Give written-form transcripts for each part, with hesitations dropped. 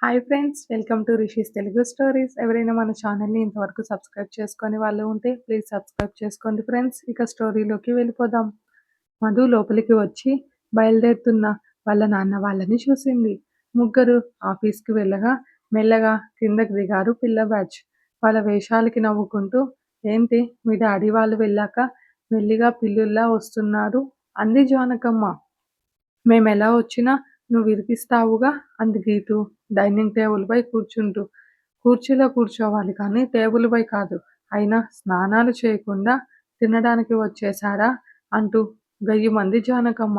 Hi friends! Welcome to rishis Telugu stories. ఎవరైనా మన ఛానల్‌ని ఇంతవరకు సబ్స్క్రైబ్ చేసుకొని వాళ్ళు ఉంటే ప్లీజ్ సబ్స్క్రైబ్ చేసుకోండి ఫ్రెండ్స్. ఇక స్టోరీలోకి వెళ్ళిపోదాం. మధు లోపలికి వచ్చి బయలుదేరుతున్న వాళ్ళ నాన్న వాళ్ళని చూసింది. ముగ్గురు ఆఫీస్‌కి వెళ్ళగా మెల్లగా కిందకి దిగారు పిల్ల బ్యాచ్. వాళ్ళ వేషాలకి నవ్వుకుంటూ ఏంటి మీ డాడీ వాళ్ళు వెళ్ళాక మెల్లిగా పిల్లుల్లా వస్తున్నారు అంది జానకమ్మ. మేమెలా వచ్చినా నువ్వు ఇరికిస్తావుగా అంది గీతు డైనింగ్ టేబుల్‌పై కూర్చుంటూ. కుర్చీలో కూర్చోవాలి కానీ టేబుల్‌పై కాదు. అయినా స్నానాలు చేయకుండా తినడానికి వచ్చేశారా అంటూ గయ్యిమంది జానకమ్మ.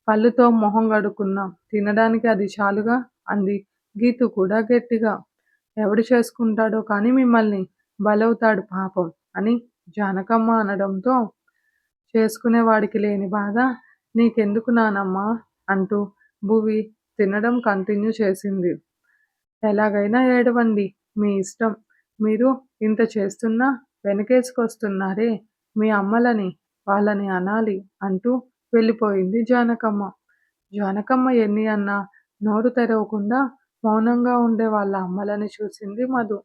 పళ్ళుతో మొహం కడుక్కున్నాం. తినడానికి అది చాలుగా అంది గీతు కూడా గట్టిగా. ఎవడు చేసుకుంటాడో కానీ మిమ్మల్ని బలవుతాడు పాపం అని జానకమ్మ అనడంతో చేసుకునేవాడికి లేని బాధ నీకెందుకు నానమ్మా అంటూ భువి తినడం కంటిన్యూ చేసింది. ఎలాగైనా ఏడవండి మీ ఇష్టం. మీరు ఇంత చేస్తున్నా వెనకేసుకొస్తున్నారే మీ అమ్మలని వాళ్ళని అనాలి అంటూ వెళ్ళిపోయింది జానకమ్మ. జానకమ్మ ఎన్ని అన్నా నోరు తెరవకుండా మౌనంగా ఉండే వాళ్ళ అమ్మలని చూసింది మధు.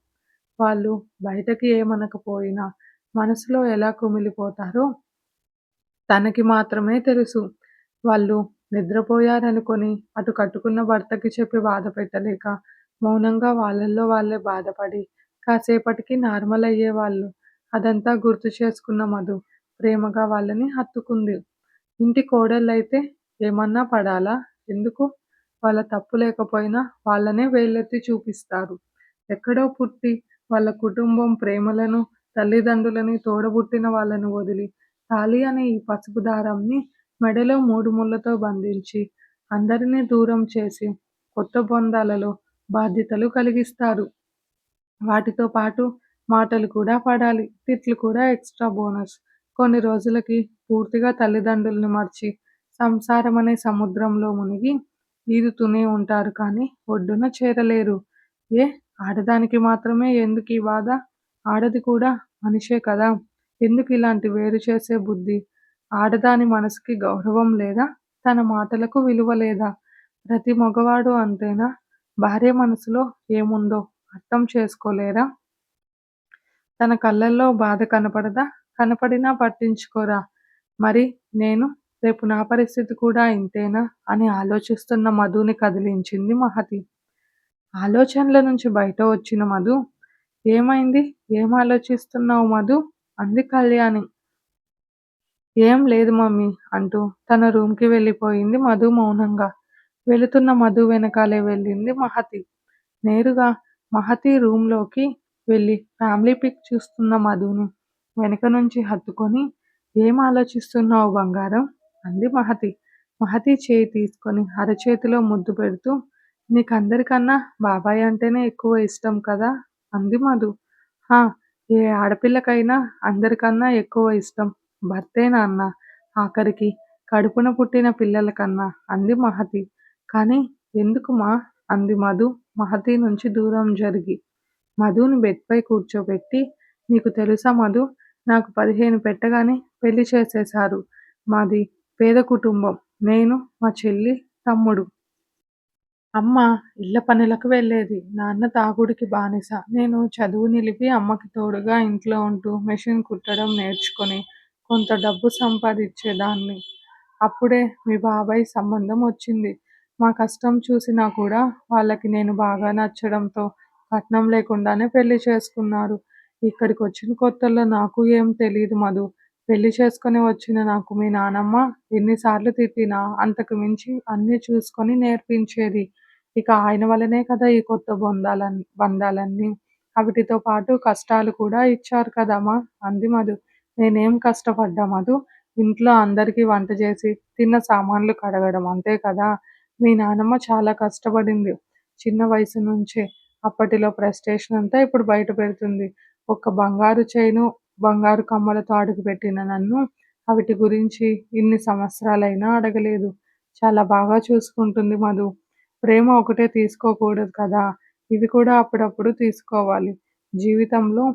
వాళ్ళు బయటకి ఏమనకపోయినా మనసులో ఎలా కుమిలిపోతారో తనకి మాత్రమే తెలుసు. వాళ్ళు నిద్రపోయారనుకొని అటు కట్టుకున్న భర్తకి చెప్పి బాధ పెట్టలేక మౌనంగా వాళ్ళల్లో వాళ్ళే బాధపడి కాసేపటికి నార్మల్ అయ్యేవాళ్ళు. అదంతా గుర్తు చేసుకున్న మధు ప్రేమగా వాళ్ళని హత్తుకుంది. ఇంటి కోడళ్ళైతే ఏమన్నా పడాలా? ఎందుకు? వాళ్ళ తప్పు లేకపోయినా వాళ్ళనే వేలెత్తి చూపిస్తారు. ఎక్కడో పుట్టి వాళ్ళ కుటుంబం ప్రేమలను, తల్లిదండ్రులని, తోడబుట్టిన వాళ్ళను వదిలి తాళి అనే ఈ పసుపు దారంని మెడలో 3 ముళ్ళతో బంధించి అందరినీ దూరం చేసి కొత్త బంధాలలో బాధ్యతలు కలిగిస్తారు. వాటితో పాటు మాటలు కూడా పడాలి. తిట్లు కూడా ఎక్స్‌ట్రా బోనస్. కొన్ని రోజులకి పూర్తిగా తల్లిదండ్రుల్ని మర్చి సంసారం అనే సముద్రంలో మునిగి ఈదుతూనే ఉంటారు కానీ ఒడ్డున చేరలేరు. ఏ ఆడదానికి మాత్రమే ఎందుకీ బాధ? ఆడది కూడా మనిషే కదా! ఎందుకు ఇలాంటి వేరు చేసే బుద్ధి? ఆడదాని మనసుకి గౌరవం లేదా? తన మాటలకు విలువ లేదా? ప్రతి మగవాడు అంతేనా? భార్య మనసులో ఏముందో అర్థం చేసుకోలేరా? తన కళ్ళల్లో బాధ కనపడదా? కనపడినా పట్టించుకోరా? మరి నేను? రేపు నా పరిస్థితి కూడా ఇంతేనా? అని ఆలోచిస్తున్న మధుని కదిలించింది మహతి. ఆలోచనల నుంచి బయట వచ్చిన మధు, ఏమైంది? ఏం ఆలోచిస్తున్నావు మధు? అంది కళ్యాణి. ఏం లేదు మమ్మీ అంటూ తన రూమ్‌కి వెళ్ళిపోయింది మధు మౌనంగా. వెళుతున్న మధు వెనకాలే వెళ్ళింది మహతి. నేరుగా మహతి రూమ్‌లోకి వెళ్ళి ఫ్యామిలీ పిక్ చూస్తున్న మధుని వెనక నుంచి హత్తుకొని ఏం ఆలోచిస్తున్నావు బంగారం? అంది మహతి. మహతి చేయి తీసుకొని అరచేతిలో ముద్దు పెడుతూ నీకందరికన్నా బాబాయ్ అంటేనే ఎక్కువ ఇష్టం కదా? అంది మధు. హా! ఏ ఆడపిల్లకైనా అందరికన్నా ఎక్కువ ఇష్టం భర్తే నాన్న. ఆఖరికి కడుపున పుట్టిన పిల్లల కన్నా అంది మహతి. కానీ ఎందుకు మా? అంది మధు మహతి నుంచి దూరం జరిగి. మధుని బెడ్‌పై కూర్చోబెట్టి నీకు తెలుసా మధు, నాకు 15 పెట్టగానే పెళ్లి చేసేశారు. మాది పేద కుటుంబం. నేను, మా చెల్లి, తమ్ముడు. అమ్మ ఇళ్ళ పనులకు వెళ్ళేది. నాన్న తాగుడుకి బానిస. నేను చదువు నిలిపి అమ్మకి తోడుగా ఇంట్లో ఉంటూ మెషిన్ కుట్టడం నేర్చుకొని కొంత డబ్బు సంపాదించేదాన్ని. అప్పుడే మీ బాబాయ్ సంబంధం వచ్చింది. మా కష్టం చూసినా కూడా వాళ్ళకి నేను బాగా నచ్చడంతో కట్నం లేకుండానే పెళ్లి చేసుకున్నారు. ఇక్కడికొచ్చిన కొత్తల్లో నాకు ఏం తెలీదు మధు. పెళ్లి చేసుకొని వచ్చిన నాకు మీ నానమ్మ ఎన్నిసార్లు తిట్టినా అంతకు మించి అన్నీ చూసుకొని నేర్పించేది. ఇక ఆయన వల్లనే కదా ఈ కొత్త బంధాలన్నీ. అవిటితో పాటు కష్టాలు కూడా ఇచ్చారు కదమ్మా అంది మధు. నేనేం కష్టపడ్డా మధు? ఇంట్లో అందరికీ వంట చేసి తిన్న సామాన్లు కడగడం అంతే కదా! మీ నానమ్మ చాలా కష్టపడింది. చిన్న వయసు నుంచే. అప్పటిలో ఫ్రస్ట్రేషన్ అంతా ఇప్పుడు బయట పెడుతుంది. ఒక్క బంగారు చైను, బంగారు కమ్మలతో అడుగుపెట్టిన నన్ను అవిటి గురించి ఇన్ని సంవత్సరాలైనా అడగలేదు. చాలా బాగా చూసుకుంటుంది మధు. ప్రేమ ఒకటే తీసుకోకూడదు కదా! ఇవి కూడా అప్పుడప్పుడు తీసుకోవాలి. జీవితంలో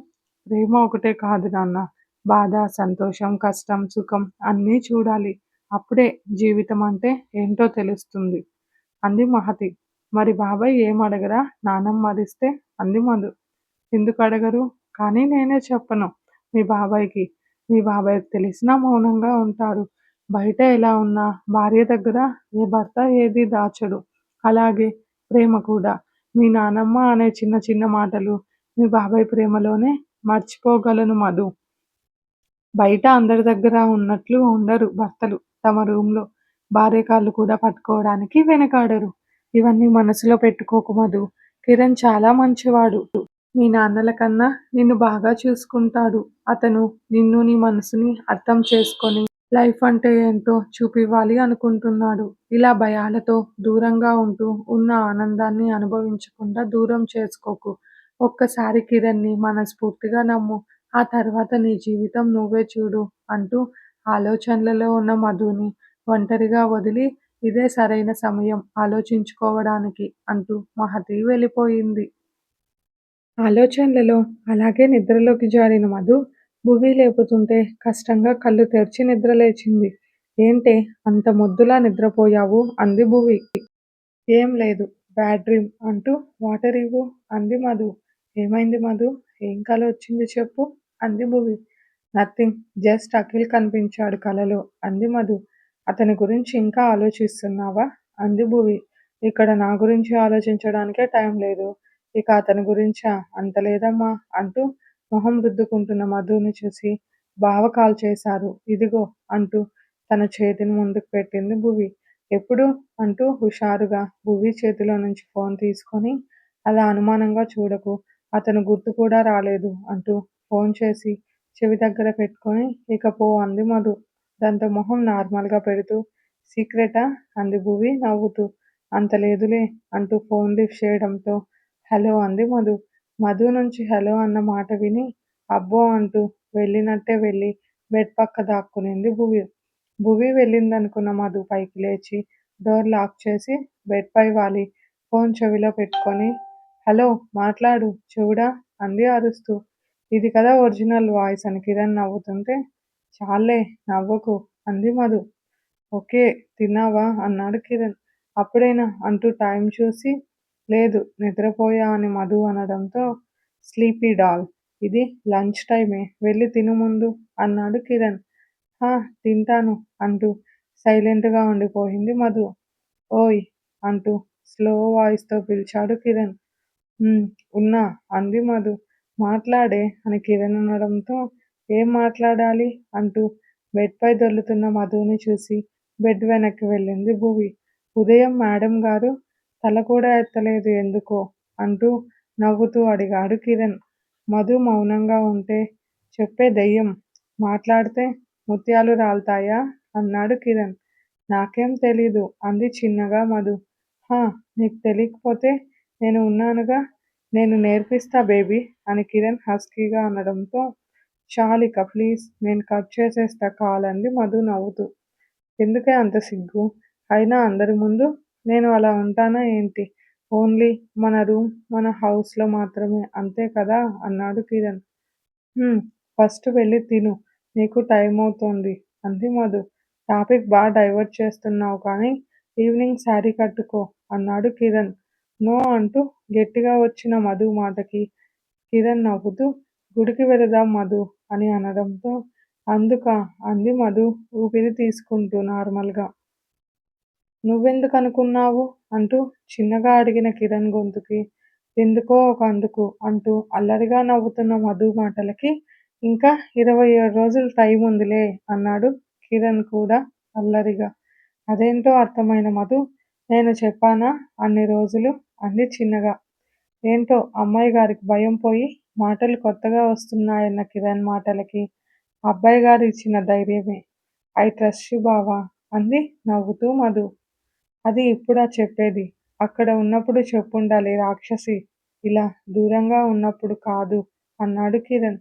ప్రేమ ఒకటే కాదు నాన్న. బాధ, సంతోషం, కష్టం, సుఖం అన్నీ చూడాలి. అప్పుడే జీవితం అంటే ఏంటో తెలుస్తుంది అంది మహతి. మరి బాబాయ్ ఏం అడగరా నానమ్మ అరిస్తే అంది మధు. ఎందుకు అడగరు? కానీ నేనే చెప్పను మీ బాబాయ్‌కి. మీ బాబాయ్‌కి తెలిసినా మౌనంగా ఉంటారు. బయట ఎలా ఉన్నా భార్య దగ్గర ఏ భర్త ఏది దాచడు. అలాగే ప్రేమ కూడా. మీ నానమ్మ అనే చిన్న చిన్న మాటలు మీ బాబాయ్ ప్రేమలోనే మర్చిపోగలను మధు. బయట అందరి దగ్గర ఉన్నట్లు ఉండరు భర్తలు. తమ రూమ్‌లో భార్య కాళ్ళు కూడా పట్టుకోవడానికి వెనకాడరు. ఇవన్నీ మనసులో పెట్టుకోకు మధు. కిరణ్ చాలా మంచివాడు. మీ నాన్నల కన్నా నిన్ను బాగా చూసుకుంటాడు. అతను నిన్ను, నీ మనసుని అర్థం చేసుకొని లైఫ్ అంటే ఏంటో చూపివ్వాలి అనుకుంటున్నాడు. ఇలా భయాలతో దూరంగా ఉంటూ ఉన్న ఆనందాన్ని అనుభవించకుండా దూరం చేసుకోకు. ఒక్కసారి కిరణ్‌ని మనస్ఫూర్తిగా నమ్ము. ఆ తర్వాత నీ జీవితం నువ్వే చూడు అంటూ ఆలోచనలలో ఉన్న మధుని ఒంటరిగా వదిలి ఇదే సరైన సమయం ఆలోచించుకోవడానికి అంటూ మహతి వెళ్ళిపోయింది. ఆలోచనలలో అలాగే నిద్రలోకి జారిన మధు భువి లేపుతుంటే కష్టంగా కళ్ళు తెరిచి నిద్రలేచింది. ఏంటే అంత మొద్దులా నిద్రపోయావు అంది భువి. ఏం లేదు బ్యాడ్ డ్రీమ్ అంటూ వాటర్ ఇవ్వు అంది మధు. ఏమైంది మధు? ఏం కల వచ్చింది చెప్పు అంది భువి. నథింగ్ జస్ట్ అఖిల్ కనిపించాడు కలలో అంది మధు. అతని గురించి ఇంకా ఆలోచిస్తున్నావా అంది భువి. ఇక్కడ నా గురించి ఆలోచించడానికే టైం లేదు. ఇక అతని గురించా అంత లేదమ్మా అంటూ మొహం రుద్దుకుంటున్న మధుని చూసి బావ కాల్ చేశారు ఇదిగో అంటూ తన చేతిని ముందుకు పెట్టింది భువి. ఎప్పుడు అంటూ హుషారుగా భువి చేతిలో నుంచి ఫోన్ తీసుకొని అలా అనుమానంగా చూడకు అతను గుర్తు కూడా రాలేదు అంటూ ఫోన్ చేసి చెవి దగ్గర పెట్టుకొని ఇక పో అంది మధు. దాంతో మొహం నార్మల్గా పెడుతూ సీక్రెటా అంది భువి నవ్వుతూ. అంత లేదులే అంటూ ఫోన్ లిఫ్ట్ చేయడంతో హలో అంది మధు. మధు నుంచి హలో అన్న మాట విని అబ్బో అంటూ వెళ్ళినట్టే వెళ్ళి బెడ్ పక్క దాక్కునింది భువి. భువి వెళ్ళిందనుకున్న మధు పైకి లేచి డోర్ లాక్ చేసి బెడ్ పై వాలి ఫోన్ చెవిలో పెట్టుకొని హలో మాట్లాడు చెవుడా అంది అరుస్తూ. ఇది కదా ఒరిజినల్ వాయిస్ అని కిరణ్ నవ్వుతుంటే చాలే నవ్వకు అంది మధు. ఓకే తిన్నావా అన్నాడు కిరణ్. అప్పుడేనా అంటూ టైం చూసి లేదు నిద్రపోయా అని మధు అనడంతో స్లీపీ డాగ్ ఇది లంచ్ టైమే వెళ్ళి తిను ముందు అన్నాడు కిరణ్. హా తింటాను అంటూ సైలెంట్గా ఉండిపోయింది మధు. ఓయ్ అంటూ స్లో వాయిస్తో పిలిచాడు కిరణ్. ఉన్నా అంది మధు. మాట్లాడే అని కిరణ్ అనడంతో ఏం మాట్లాడాలి అంటూ బెడ్పై దొర్లుతున్న మధుని చూసి బెడ్ వెనక్కి వెళ్ళింది భువి. ఉదయం మేడం గారు తల కూడా ఎత్తలేదు ఎందుకో అంటూ నవ్వుతూ అడిగాడు కిరణ్. మధు మౌనంగా ఉంటే చెప్పే దెయ్యం మాట్లాడితే ముత్యాలు రాల్తాయా అన్నాడు కిరణ్. నాకేం తెలీదు అంది చిన్నగా మధు. హా నీకు తెలియకపోతే నేను ఉన్నానుగా నేను నేర్పిస్తా బేబీ అని కిరణ్ హస్కీగా అనడంతో చాలిక ప్లీజ్ నేను కట్ చేసేస్తా కాల్ అంది మధు నవ్వుతూ. ఎందుకే అంత సిగ్గు? అయినా అందరి ముందు నేను అలా ఉంటానా ఏంటి? ఓన్లీ మన రూమ్, మన హౌస్‌లో మాత్రమే అంతే కదా అన్నాడు కిరణ్. ఫస్ట్ వెళ్ళి తిను. నీకు టైమవుతోంది అంది మధు. టాపిక్ డైవర్ట్ చేస్తున్నావు కానీ ఈవినింగ్ శారీ కట్టుకో అన్నాడు కిరణ్. నో అంటూ గట్టిగా వచ్చిన మధు మాటకి కిరణ్ నవ్వుతూ గుడికి వెళదాం మధు అని అనడంతో అందుకా అంది మధు ఊపిరి తీసుకుంటూ నార్మల్గా. నువ్వెందుకనుకున్నావు అంటూ చిన్నగా అడిగిన కిరణ్ గొంతుకి ఎందుకో ఒక అందుకు అంటూ అల్లరిగా నవ్వుతున్న మధు మాటలకి ఇంకా 27 రోజులు టైం ఉందిలే అన్నాడు కిరణ్ కూడా అల్లరిగా. అదేంటో అర్థమైన మధు నేను చెప్పానా అన్ని రోజులు అంది చిన్నగా. ఏంటో అమ్మాయి గారికి భయం పోయి మాటలు కొత్తగా వస్తున్నాయన్న కిరణ్ మాటలకి అబ్బాయి గారు ఇచ్చిన ధైర్యమే. ఐ ట్రస్ట్ యు బావా అంది నవ్వుతూ మధు. అది ఇప్పుడా చెప్పేది? అక్కడ ఉన్నప్పుడు చెప్పుండాలి రాక్షసి. ఇలా దూరంగా ఉన్నప్పుడు కాదు అన్నాడు కిరణ్.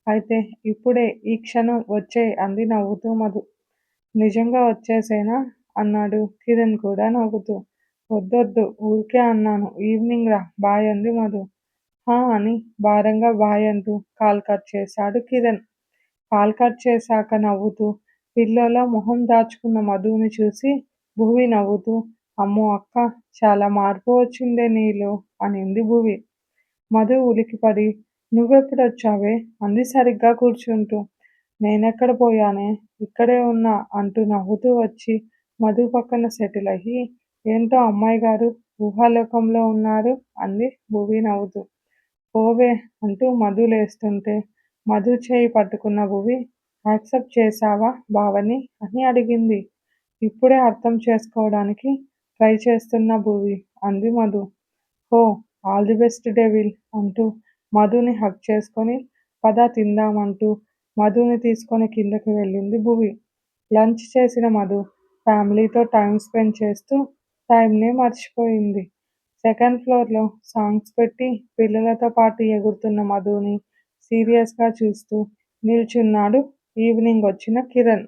అయితే ఇప్పుడే ఈ క్షణం వచ్చేయ్ అంది నవ్వుతూ మధు. నిజంగా వచ్చేసేనా అన్నాడు కిరణ్ కూడా నవ్వుతూ. వద్దొద్దు ఊరికే అన్నాను ఈవినింగ్ రా బాయ్ అంది మధు. హా అని భారంగా బాయ్ అంటూ కాల్ కట్ చేశాడు కిరణ్. కాల్ కట్ చేశాక నవ్వుతూ పిల్లోలా మొహం దాచుకున్న మధుని చూసి భువి నవ్వుతూ అమ్మో అక్క, చాలా మార్పు వచ్చిందే నీలో అనింది భువి. మధు ఉలికిపడి, నువ్వెప్పుడొచ్చావే అంది సరిగ్గా కూర్చుంటూ. నేనెక్కడ పోయానే, ఇక్కడే ఉన్నా అంటూ నవ్వుతూ వచ్చి మధు పక్కన సెటిల్ అయ్యి, ఏంటో అమ్మాయి గారు ఊహాలోకంలో ఉన్నారు అంది భువి నవ్వుతూ. పోవే అంటూ మధు లేస్తుంటే మధు చేయి పట్టుకున్న భువి, యాక్సెప్ట్ చేశావా బావని అని అడిగింది. ఇప్పుడే అర్థం చేసుకోవడానికి ట్రై చేస్తున్న భువి అంది మధు. ఓ, ఆల్ ది బెస్ట్ డెవిల్ అంటూ మధుని హగ్ చేసుకొని పద తిందామంటూ మధుని తీసుకొని కిందకి వెళ్ళింది భువి. లంచ్ చేసిన మధు ఫ్యామిలీతో టైం స్పెండ్ చేస్తూ టైంనే మర్చిపోయింది. సెకండ్ ఫ్లోర్లో సాంగ్స్ పెట్టి పిల్లలతో పాటు ఎగురుతున్న మధుని సీరియస్గా చూస్తూ నిల్చున్నాడు ఈవినింగ్ వచ్చిన కిరణ్.